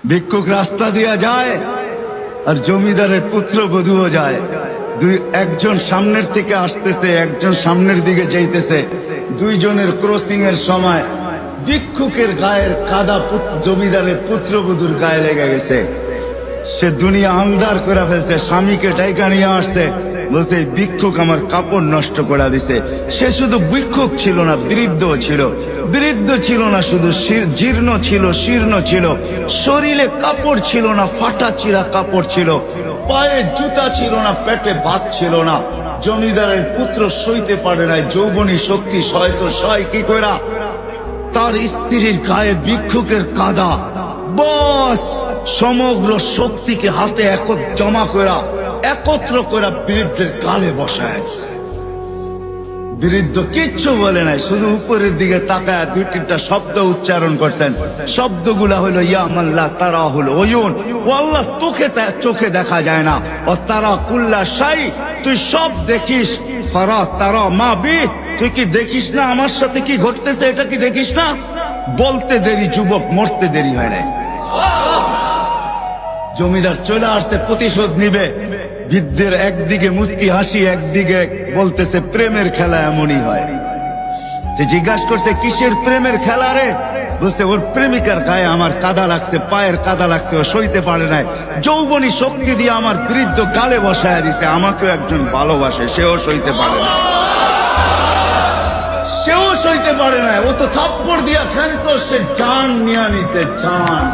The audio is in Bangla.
ভিক্ষুক রাস্তা দিয়া যায় আর জমিদারের পুত্রবধূও যায়। একজন সামনের থেকে আসতেছে, একজন সামনের দিকে যাইতেছে। দুইজনের ক্রসিং এর সময় ভিক্ষুকের গায়ের কাদা জমিদারের পুত্রবধূর গায়ে লেগে গেছে। সে দুনিয়া আন্ধার করে ফেলছে, স্বামীকে টাইকা নিয়ে আসছে, বলছে ভিক্ষুক আমার কাপড় নষ্ট করে দিছে। সে শুধু ভিক্ষুক ছিল না, বৃদ্ধ ছিল। বৃদ্ধ ছিল না শুধু, জীর্ণ ছিল, শীর্ণ ছিল। শরীরে কাপড় ছিল না, ফাটা চিরা কাপড় ছিল। পায়ে জুতা ছিল না, পেটে ভাত ছিল না। জমিদারের পুত্র সইতে পারে নাই, যৌবনী শক্তি সয়তো সয় কি কইরা তার স্ত্রীর গায়ে ভিক্ষুকের কাদা। বস সমগ্র শক্তিকে হাতে জমা করা, একত্র করা বৃদ্ধের গালে বসায়। বৃদ্ধ কিচ্ছু বলে নাই, শুধু উপরের দিকে তাকায় দুই তিনটা শব্দ উচ্চারণ করছেন। শব্দগুলা হলো ইয়া মাল্লাহ তারা হলো ওয়ুন, ও আল্লাহ চোখে দেখা যায় না। ও তারা কুল্লা শাই, তুই সব দেখিস। ফারা তারা মা বি, তুই কি দেখিস না আমার সাথে কি ঘটতেছে? এটা কি দেখিস না? বলতে দেরি যুবক, মরতে দেরি হয় নাই। জমিদার চলে আসছে, প্রতিশোধ নিবে। বৃদ্ধের একদিকে মুস্কি হাসি, একদিকে বলতেছে প্রেমের খেলা এমনই হয়। জিজ্ঞাসা করছে কিসের প্রেমের খেলা রে? বলছে ওর প্রেমিকার গায়ে আমার কাদা লাগছে, পায়ের কাদা লাগছে, ও সইতে পারে নাই। যৌবনী শক্তি দিয়ে আমার বৃদ্ধ গালে বসায় দিছে। আমাকেও একজন ভালোবাসে, সেও সইতে পারে না, সেও সইতে পারে না। ও তো থাপ্পড় দিয়া ক্ষান্ত, সে জান নিয়ে নিছে, জান।